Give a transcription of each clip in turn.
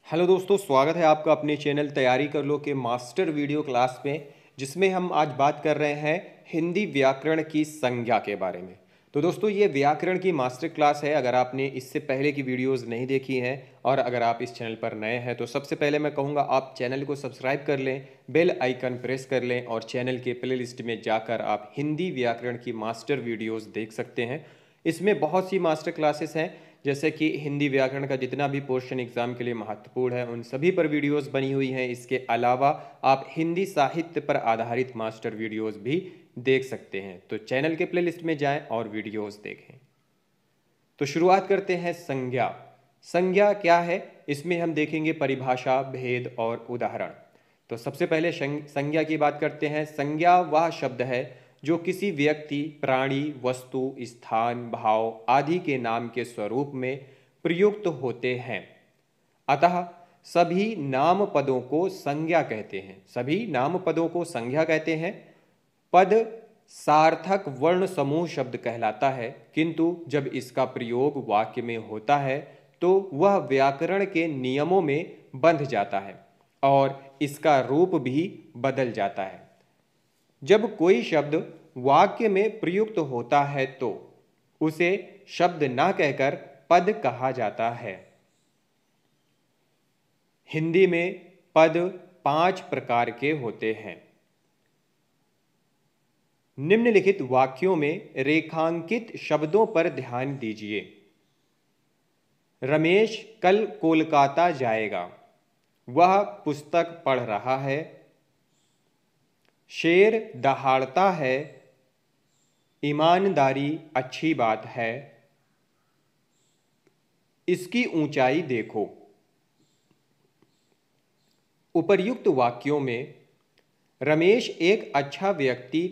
Hello दोस्तों, स्वागत है आपका अपने चैनल तैयारी कर लो के मास्टर वीडियो क्लास में, जिसमें हम आज बात कर रहे हैं हिंदी व्याकरण की संज्ञा के बारे में। तो दोस्तों, ये व्याकरण की मास्टर क्लास है। अगर आपने इससे पहले की वीडियोस नहीं देखी हैं और अगर आप इस चैनल पर नए हैं तो सबसे पहले मैं कहूँगा आप चैनल को सब्सक्राइब कर लें, बेल आइकन प्रेस कर लें और चैनल के प्लेलिस्ट में जाकर आप हिंदी व्याकरण की मास्टर वीडियोज़ देख सकते हैं। इसमें बहुत सी मास्टर क्लासेस हैं, जैसे कि हिंदी व्याकरण का जितना भी पोर्शन एग्जाम के लिए महत्वपूर्ण है उन सभी पर वीडियोस बनी हुई हैं। इसके अलावा आप हिंदी साहित्य पर आधारित मास्टर वीडियोस भी देख सकते हैं। तो चैनल के प्लेलिस्ट में जाएं और वीडियोस देखें। तो शुरुआत करते हैं संज्ञा। संज्ञा क्या है, इसमें हम देखेंगे परिभाषा, भेद और उदाहरण। तो सबसे पहले संज्ञा की बात करते हैं। संज्ञा वह शब्द है जो किसी व्यक्ति, प्राणी, वस्तु, स्थान, भाव आदि के नाम के स्वरूप में प्रयुक्त होते हैं। अतः सभी नाम पदों को संज्ञा कहते हैं। सभी नाम पदों को संज्ञा कहते हैं। पद सार्थक वर्ण समूह शब्द कहलाता है, किंतु जब इसका प्रयोग वाक्य में होता है तो वह व्याकरण के नियमों में बंध जाता है और इसका रूप भी बदल जाता है। जब कोई शब्द वाक्य में प्रयुक्त होता है तो उसे शब्द ना कहकर पद कहा जाता है। हिंदी में पद 5 प्रकार के होते हैं। निम्नलिखित वाक्यों में रेखांकित शब्दों पर ध्यान दीजिए। रमेश कल कोलकाता जाएगा। वह पुस्तक पढ़ रहा है। शेर दहाड़ता है। ईमानदारी अच्छी बात है। इसकी ऊंचाई देखो। उपर्युक्त वाक्यों में रमेश एक अच्छा व्यक्ति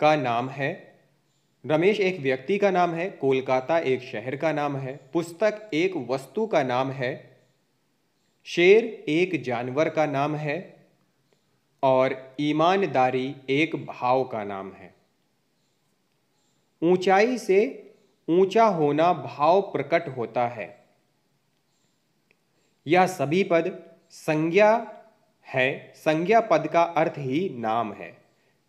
का नाम है। रमेश एक व्यक्ति का नाम है, कोलकाता एक शहर का नाम है, पुस्तक एक वस्तु का नाम है, शेर एक जानवर का नाम है और ईमानदारी एक भाव का नाम है। ऊंचाई से ऊंचा होना भाव प्रकट होता है। यह सभी पद संज्ञा है। संज्ञा पद का अर्थ ही नाम है।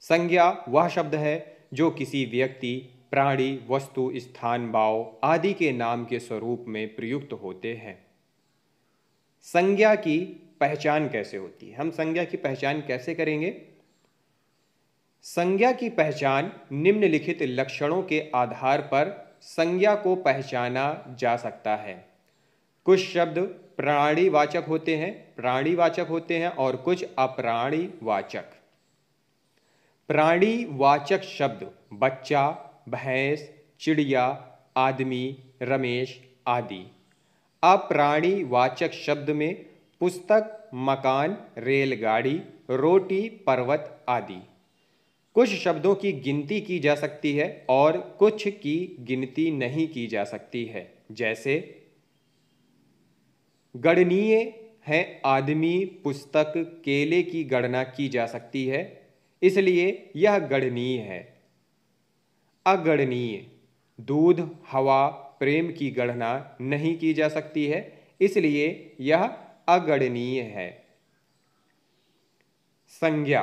संज्ञा वह शब्द है जो किसी व्यक्ति, प्राणी, वस्तु, स्थान, भाव आदि के नाम के स्वरूप में प्रयुक्त होते हैं। संज्ञा की पहचान कैसे होती है? हम संज्ञा की पहचान कैसे करेंगे? संज्ञा की पहचान निम्नलिखित लक्षणों के आधार पर संज्ञा को पहचाना जा सकता है। कुछ शब्द प्राणीवाचक होते हैं और कुछ अप्राणीवाचक। प्राणीवाचक शब्द बच्चा, भैंस, चिड़िया, आदमी, रमेश आदि। अप्राणीवाचक शब्द में पुस्तक, मकान, रेलगाड़ी, रोटी, पर्वत आदि। कुछ शब्दों की गिनती की जा सकती है और कुछ की गिनती नहीं की जा सकती है। जैसे गणनीय है आदमी, पुस्तक, केले की गणना की जा सकती है, इसलिए यह गणनीय है। अगणनीय दूध, हवा, प्रेम की गणना नहीं की जा सकती है, इसलिए यह अगणनीय है। संज्ञा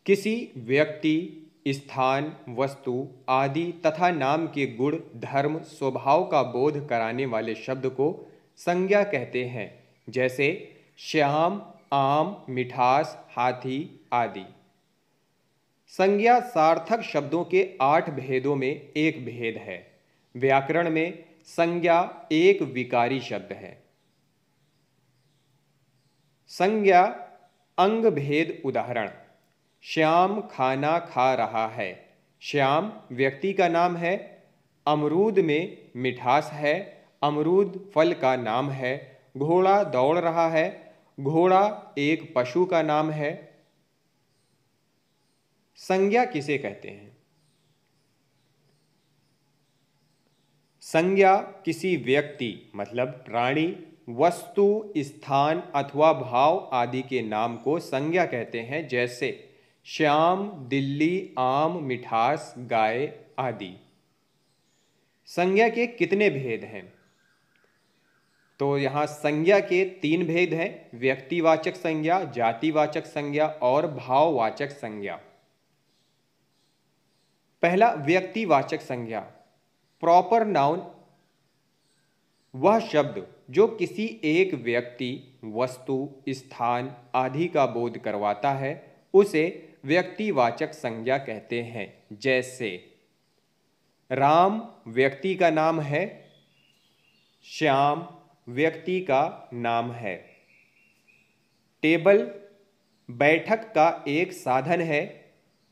किसी व्यक्ति, स्थान, वस्तु आदि तथा नाम के गुण, धर्म, स्वभाव का बोध कराने वाले शब्द को संज्ञा कहते हैं। जैसे श्याम, आम, मिठास, हाथी आदि। संज्ञा सार्थक शब्दों के 8 भेदों में एक भेद है। व्याकरण में संज्ञा एक विकारी शब्द है। संज्ञा अंग भेद उदाहरण। श्याम खाना खा रहा है। श्याम व्यक्ति का नाम है। अमरूद में मिठास है। अमरूद फल का नाम है। घोड़ा दौड़ रहा है। घोड़ा एक पशु का नाम है। संज्ञा किसे कहते हैं? संज्ञा किसी व्यक्ति मतलब प्राणी, वस्तु, स्थान अथवा भाव आदि के नाम को संज्ञा कहते हैं। जैसे श्याम, दिल्ली, आम, मिठास, गाय आदि। संज्ञा के कितने भेद हैं? तो यहाँ संज्ञा के 3 भेद हैं, व्यक्तिवाचक संज्ञा, जातिवाचक संज्ञा और भाववाचक संज्ञा। पहला व्यक्तिवाचक संज्ञा। प्रॉपर नाउन वह शब्द जो किसी एक व्यक्ति, वस्तु, स्थान आदि का बोध करवाता है उसे व्यक्तिवाचक संज्ञा कहते हैं। जैसे राम व्यक्ति का नाम है, श्याम व्यक्ति का नाम है। टेबल बैठक का एक साधन है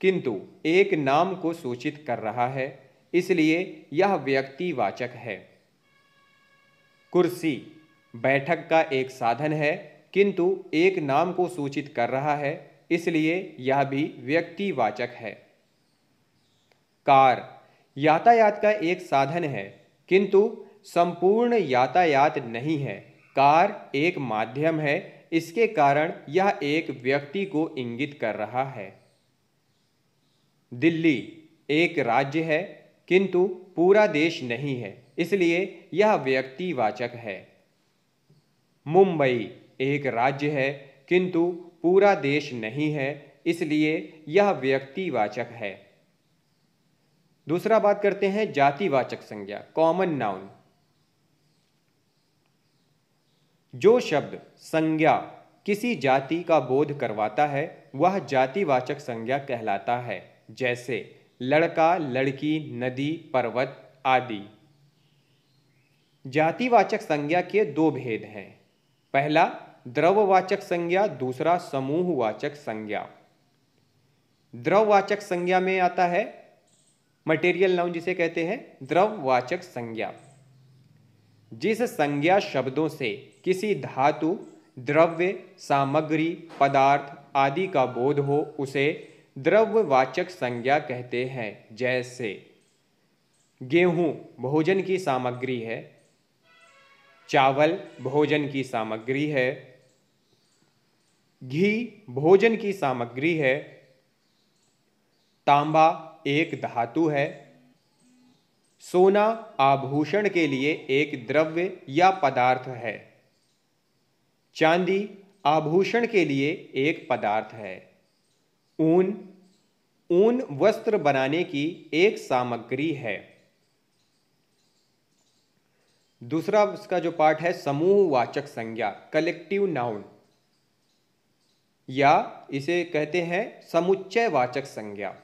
किंतु एक नाम को सूचित कर रहा है, इसलिए यह व्यक्तिवाचक है। कुर्सी बैठक का एक साधन है किंतु एक नाम को सूचित कर रहा है, इसलिए यह भी व्यक्तिवाचक है। कार यातायात का एक साधन है किंतु संपूर्ण यातायात नहीं है। कार एक माध्यम है, इसके कारण यह एक व्यक्ति को इंगित कर रहा है। दिल्ली एक राज्य है किंतु पूरा देश नहीं है, इसलिए यह व्यक्तिवाचक है। मुंबई एक राज्य है किंतु पूरा देश नहीं है, इसलिए यह व्यक्तिवाचक है। दूसरा बात करते हैं जातिवाचक संज्ञा, कॉमन नाउन। जो शब्द संज्ञा किसी जाति का बोध करवाता है वह जातिवाचक संज्ञा कहलाता है। जैसे लड़का, लड़की, नदी, पर्वत आदि। जातिवाचक संज्ञा के 2 भेद हैं। पहला द्रव्यवाचक संज्ञा, दूसरा समूहवाचक संज्ञा। द्रव्यवाचक संज्ञा में आता है मटेरियल नाउन, जिसे कहते हैं द्रव्यवाचक संज्ञा। जिस संज्ञा शब्दों से किसी धातु, द्रव्य, सामग्री, पदार्थ आदि का बोध हो उसे द्रव्यवाचक संज्ञा कहते हैं। जैसे गेहूं भोजन की सामग्री है, चावल भोजन की सामग्री है, घी भोजन की सामग्री है, तांबा एक धातु है, सोना आभूषण के लिए एक द्रव्य या पदार्थ है, चांदी आभूषण के लिए एक पदार्थ है, ऊन वस्त्र बनाने की एक सामग्री है। दूसरा इसका जो पार्ट है समूहवाचक संज्ञा, कलेक्टिव नाउन, या इसे कहते हैं समुच्चयवाचक संज्ञा।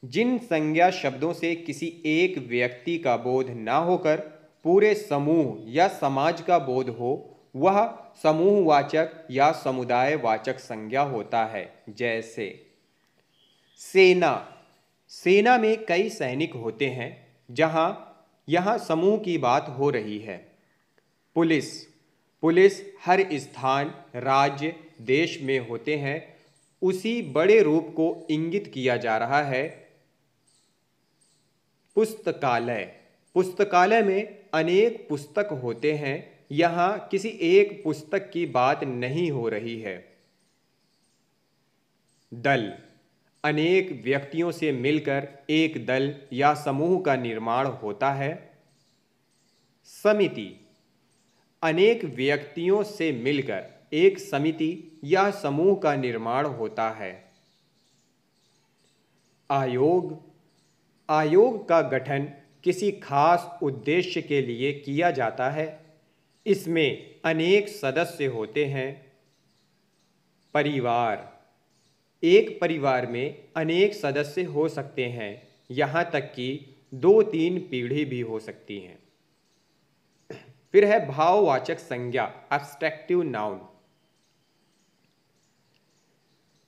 जिन संज्ञा शब्दों से किसी एक व्यक्ति का बोध ना होकर पूरे समूह या समाज का बोध हो वह समूहवाचक या समुदायवाचक संज्ञा होता है। जैसे सेना में कई सैनिक होते हैं, यहाँ समूह की बात हो रही है। पुलिस हर स्थान, राज्य, देश में होते हैं, उसी बड़े रूप को इंगित किया जा रहा है। पुस्तकालय में अनेक पुस्तक होते हैं, यहाँ किसी एक पुस्तक की बात नहीं हो रही है। दल अनेक व्यक्तियों से मिलकर एक दल या समूह का निर्माण होता है। समिति अनेक व्यक्तियों से मिलकर एक समिति या समूह का निर्माण होता है। आयोग का गठन किसी खास उद्देश्य के लिए किया जाता है, इसमें अनेक सदस्य होते हैं। परिवार एक परिवार में अनेक सदस्य हो सकते हैं, यहाँ तक कि 2-3 पीढ़ी भी हो सकती हैं। फिर है भाववाचक संज्ञा, एब्स्ट्रैक्टिव नाउन।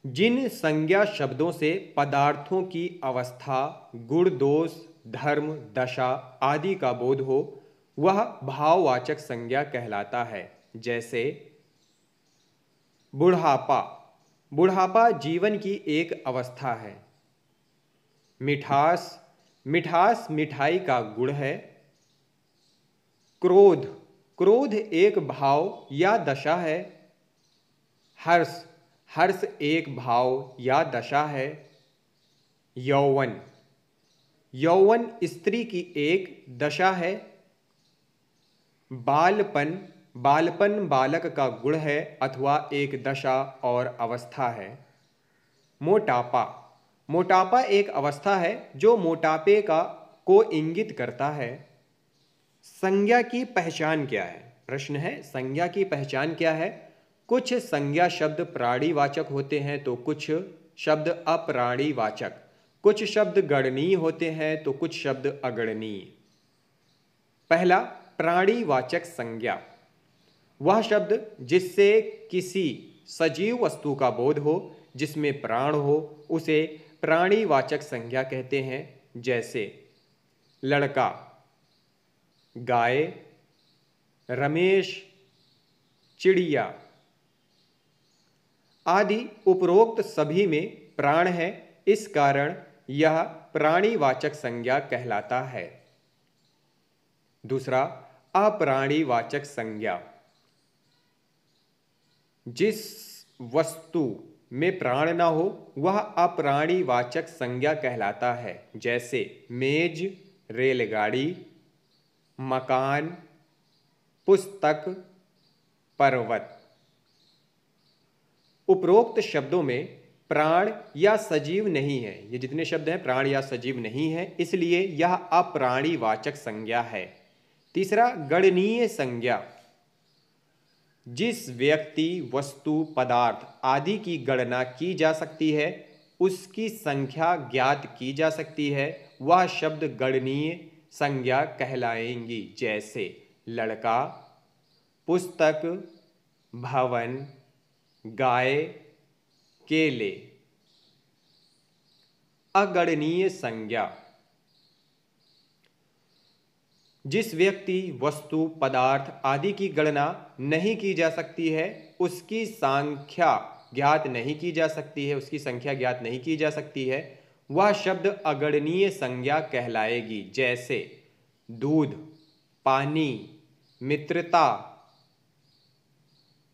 जिन संज्ञा शब्दों से पदार्थों की अवस्था, गुण, दोष, धर्म, दशा आदि का बोध हो वह भाववाचक संज्ञा कहलाता है। जैसे बुढ़ापा जीवन की एक अवस्था है। मिठास मिठाई का गुण है। क्रोध एक भाव या दशा है। हर्ष एक भाव या दशा है। यौवन स्त्री की एक दशा है। बालपन बालक का गुण है अथवा एक दशा और अवस्था है। मोटापा, मोटापा एक अवस्था है जो मोटापे को इंगित करता है। संज्ञा की पहचान क्या है? प्रश्न है, संज्ञा की पहचान क्या है? कुछ संज्ञा शब्द प्राणीवाचक होते हैं तो कुछ शब्द अप्राणीवाचक, कुछ शब्द गणनीय होते हैं तो कुछ शब्द अगणनीय। पहला, प्राणीवाचक संज्ञा, वह शब्द जिससे किसी सजीव वस्तु का बोध हो, जिसमें प्राण हो, उसे प्राणीवाचक संज्ञा कहते हैं। जैसे लड़का, गाय, रमेश, चिड़िया आदि उपरोक्त सभी में प्राण है, इस कारण यह प्राणीवाचक संज्ञा कहलाता है। दूसरा, अप्राणीवाचक संज्ञा, जिस वस्तु में प्राण न हो वह अप्राणीवाचक संज्ञा कहलाता है। जैसे मेज, रेलगाड़ी, मकान, पुस्तक, पर्वत। उपरोक्त शब्दों में प्राण या सजीव नहीं है, ये जितने शब्द हैं प्राण या सजीव नहीं है, इसलिए यह अप्राणीवाचक संज्ञा है। तीसरा, गणनीय संज्ञा, जिस व्यक्ति, वस्तु, पदार्थ आदि की गणना की जा सकती है, उसकी संख्या ज्ञात की जा सकती है, वह शब्द गणनीय संज्ञा कहलाएंगी। जैसे लड़का, पुस्तक, भवन, गाय, केले। अगणनीय संज्ञा, जिस व्यक्ति, वस्तु, पदार्थ आदि की गणना नहीं की जा सकती है, उसकी संख्या ज्ञात नहीं की जा सकती है, उसकी संख्या ज्ञात नहीं की जा सकती है, वह शब्द अगणनीय संज्ञा कहलाएगी। जैसे दूध, पानी, मित्रता।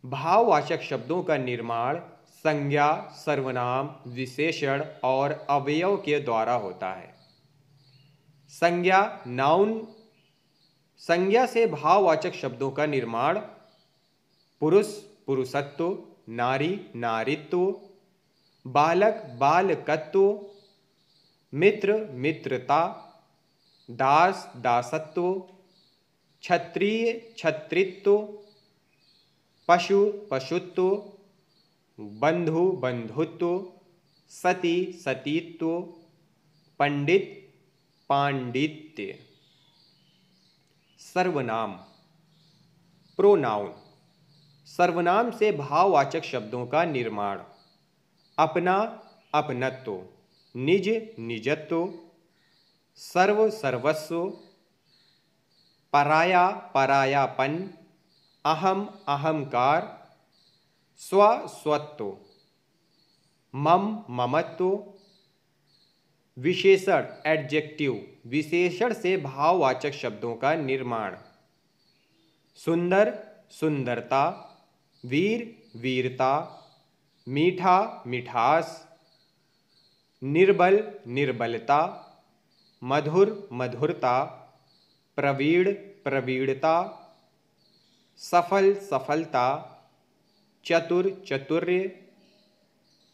भाववाचक शब्दों का निर्माण संज्ञा, सर्वनाम, विशेषण और अवयव के द्वारा होता है। संज्ञा, नाउन, संज्ञा से भाववाचक शब्दों का निर्माण पुरुष, पुरुषत्व, नारी, नारीत्व, बालक, बालकत्व, मित्र, मित्रता, दास, दासत्व, क्षत्रिय, क्षत्रित्व, पशु, पशुत्व, बंधु, बंधुत्व, सती, सतीत्व, पंडित, पांडित्य। सर्वनाम, प्रोनाउन, सर्वनाम से भाववाचक शब्दों का निर्माण अपना, अपनत्व, निज, निजत्व, सर्व, सर्वस्व, पराया, परायापन, अहम, अहंकार, स्व, स्वत्व, मम, ममत्व। विशेषण, एडजेक्टिव, विशेषण से भाववाचक शब्दों का निर्माण सुंदर, सुंदरता, वीर, वीरता, मीठा, मिठास, निर्बल, निर्बलता, मधुर, मधुरता, प्रवीण, प्रवीणता, सफल, सफलता, चतुर, चतुर्य,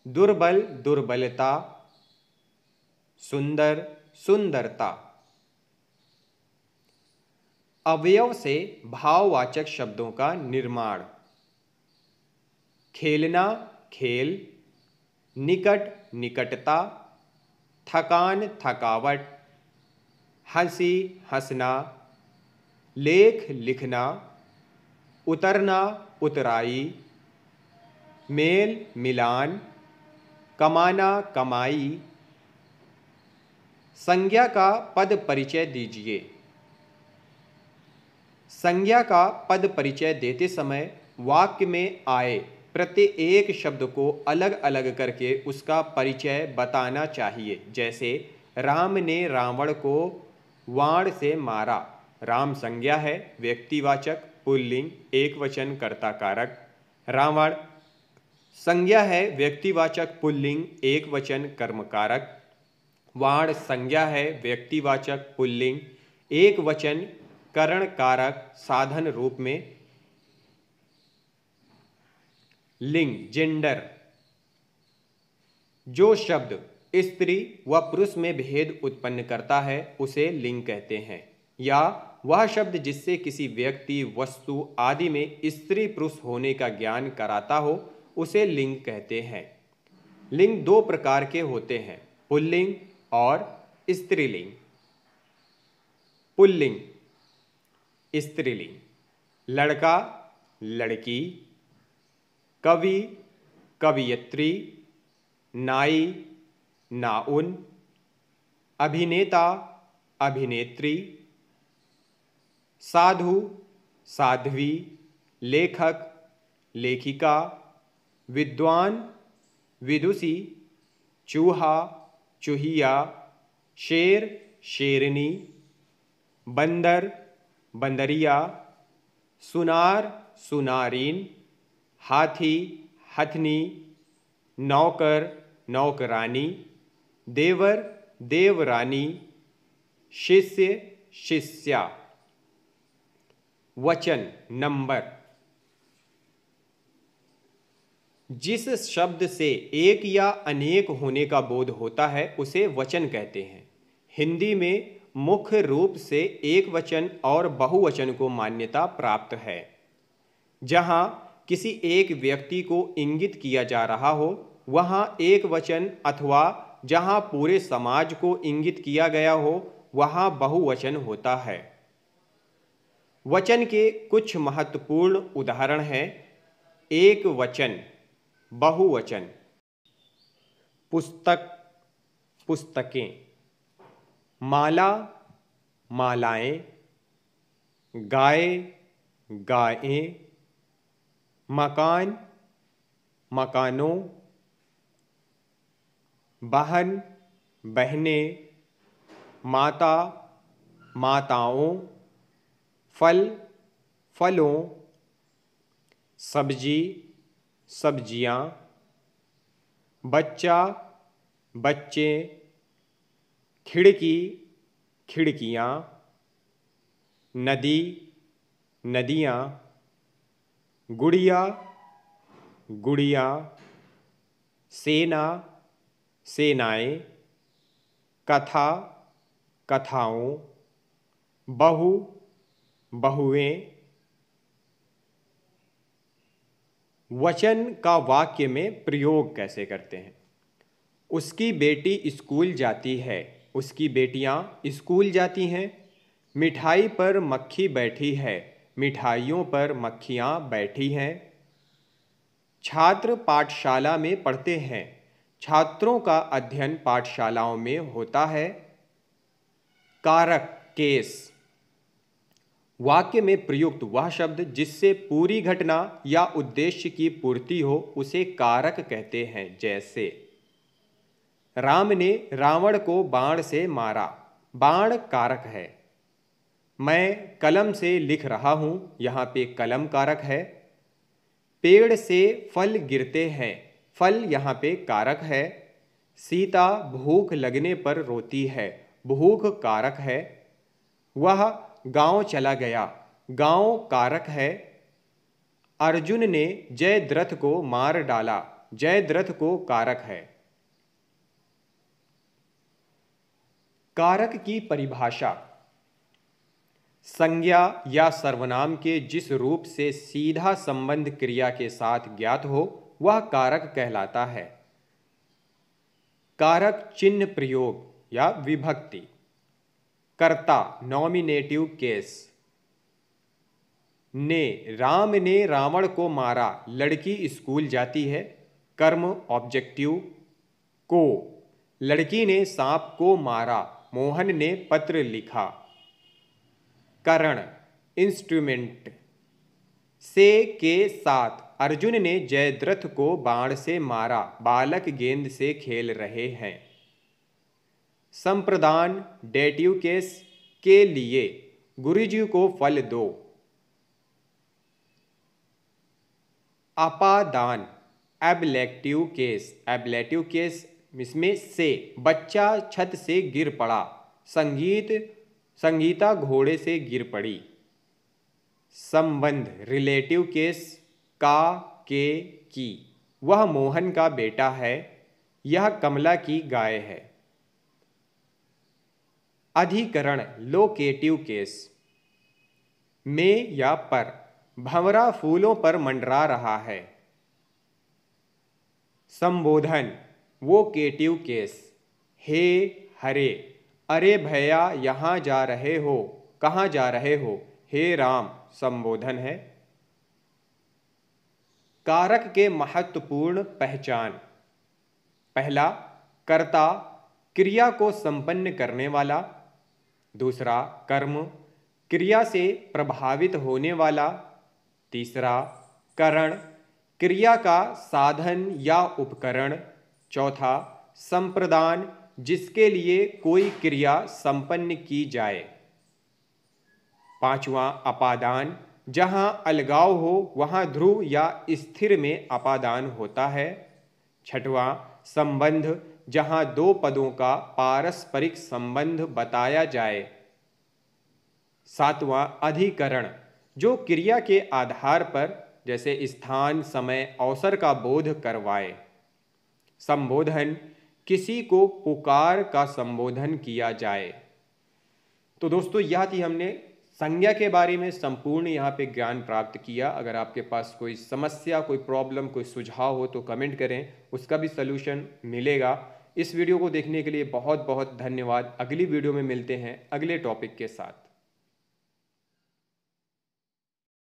दुर्बल, दुर्बलता, सुंदर, सुंदरता। अवयव से भाववाचक शब्दों का निर्माण खेलना, खेल, निकट, निकटता, थकान, थकावट, हंसी, हंसना, लेख, लिखना, उतरना, उतराई, मेल, मिलान, कमाना, कमाई। संज्ञा का पद परिचय दीजिए। संज्ञा का पद परिचय देते समय वाक्य में आए प्रत्येक शब्द को अलग अलग करके उसका परिचय बताना चाहिए। जैसे राम ने रावण को वाण से मारा। राम संज्ञा है, व्यक्तिवाचक, पुल्लिंग, एकवचन, कर्ता कारक। रावण संज्ञा है, व्यक्तिवाचक, पुल्लिंग, एकवचन, कर्मकारक। वाण संज्ञा है, व्यक्तिवाचक, पुल्लिंग, एकवचन, करण कारक, साधन रूप में। लिंग जेंडर। जो शब्द स्त्री व पुरुष में भेद उत्पन्न करता है उसे लिंग कहते हैं, या वह शब्द जिससे किसी व्यक्ति वस्तु आदि में स्त्री पुरुष होने का ज्ञान कराता हो उसे लिंग कहते हैं। लिंग दो प्रकार के होते हैं, पुल्लिंग और स्त्रीलिंग। पुल्लिंग स्त्रीलिंग, लड़का लड़की, कवि कवियत्री, नाई नाउन, अभिनेता अभिनेत्री, साधु साध्वी, लेखक लेखिका, विद्वान विदुषी, चूहा चूहिया, शेर शेरनी, बंदर बंदरिया, सुनार सुनारीन, हाथी हथनी, नौकर नौकरानी, देवर देवरानी, शिष्य शिष्या। वचन नंबर। जिस शब्द से एक या अनेक होने का बोध होता है उसे वचन कहते हैं। हिंदी में मुख्य रूप से एक वचन और बहुवचन को मान्यता प्राप्त है। जहां किसी एक व्यक्ति को इंगित किया जा रहा हो वहां एक वचन, अथवा जहां पूरे समाज को इंगित किया गया हो वहां बहुवचन होता है। वचन के कुछ महत्वपूर्ण उदाहरण हैं। एक वचन, बहुवचन, पुस्तक पुस्तकें, माला मालाएं, गाय गायें, मकान मकानों, बहन बहनें, माता माताओं, फल फलों, सब्जी सब्जियां, बच्चा बच्चे, खिड़की खिड़कियां, नदी नदियां, गुड़िया गुड़िया, सेना सेनाएं, कथा कथाओं, बहू बहुएं। वचन का वाक्य में प्रयोग कैसे करते हैं। उसकी बेटी स्कूल जाती है, उसकी बेटियां स्कूल जाती हैं। मिठाई पर मक्खी बैठी है, मिठाइयों पर मक्खियां बैठी हैं। छात्र पाठशाला में पढ़ते हैं, छात्रों का अध्ययन पाठशालाओं में होता है। कारक केस, वाक्य में प्रयुक्त वह शब्द जिससे पूरी घटना या उद्देश्य की पूर्ति हो उसे कारक कहते हैं। जैसे राम ने रावण को बाण से मारा, बाण कारक है। मैं कलम से लिख रहा हूं, यहां पे कलम कारक है। पेड़ से फल गिरते हैं, फल यहां पे कारक है। सीता भूख लगने पर रोती है, भूख कारक है। वह गांव चला गया, गांव कारक है। अर्जुन ने जयद्रथ को मार डाला, जयद्रथ को कारक है। कारक की परिभाषा, संज्ञा या सर्वनाम के जिस रूप से सीधा संबंध क्रिया के साथ ज्ञात हो वह कारक कहलाता है। कारक चिन्ह प्रयोग या विभक्ति। कर्ता नॉमिनेटिव केस। ने, राम ने रावण को मारा, लड़की स्कूल जाती है। कर्म ऑब्जेक्टिव। को, लड़की ने सांप को मारा, मोहन ने पत्र लिखा। करण इंस्ट्रूमेंट। से के साथ, अर्जुन ने जयद्रथ को बाण से मारा, बालक गेंद से खेल रहे हैं। संप्रदान डेटिव केस। के लिए, गुरुजी को फल दो। अपादान एब्लेक्टिव केस। एब्लेटिव केस इसमें से, बच्चा छत से गिर पड़ा, संगीता घोड़े से गिर पड़ी। संबंध रिलेटिव केस। का के की, वह मोहन का बेटा है, यह कमला की गाय है। अधिकरण लोकेटिव केस। में या पर, भंवरा फूलों पर मंडरा रहा है। संबोधन वोकेटिव केस। हे हरे, अरे भैया यहाँ जा रहे हो, कहाँ जा रहे हो। हे राम संबोधन है। कारक के महत्वपूर्ण पहचान। पहला, कर्ता, क्रिया को संपन्न करने वाला। दूसरा, कर्म, क्रिया से प्रभावित होने वाला। तीसरा, करण, क्रिया का साधन या उपकरण। चौथा, संप्रदान, जिसके लिए कोई क्रिया संपन्न की जाए। पांचवा, अपादान, जहां अलगाव हो वहां ध्रुव या स्थिर में अपादान होता है। छठवां, संबंध, जहां दो पदों का पारस्परिक संबंध बताया जाए। सातवां, अधिकरण, जो क्रिया के आधार पर जैसे स्थान, समय, अवसर का बोध करवाए। संबोधन, किसी को पुकार का संबोधन किया जाए। तो दोस्तों यह थी, हमने संज्ञा के बारे में संपूर्ण यहाँ पे ज्ञान प्राप्त किया। अगर आपके पास कोई समस्या, कोई प्रॉब्लम, कोई सुझाव हो तो कमेंट करें, उसका भी सलूशन मिलेगा। इस वीडियो को देखने के लिए बहुत बहुत धन्यवाद। अगली वीडियो में मिलते हैं अगले टॉपिक के साथ।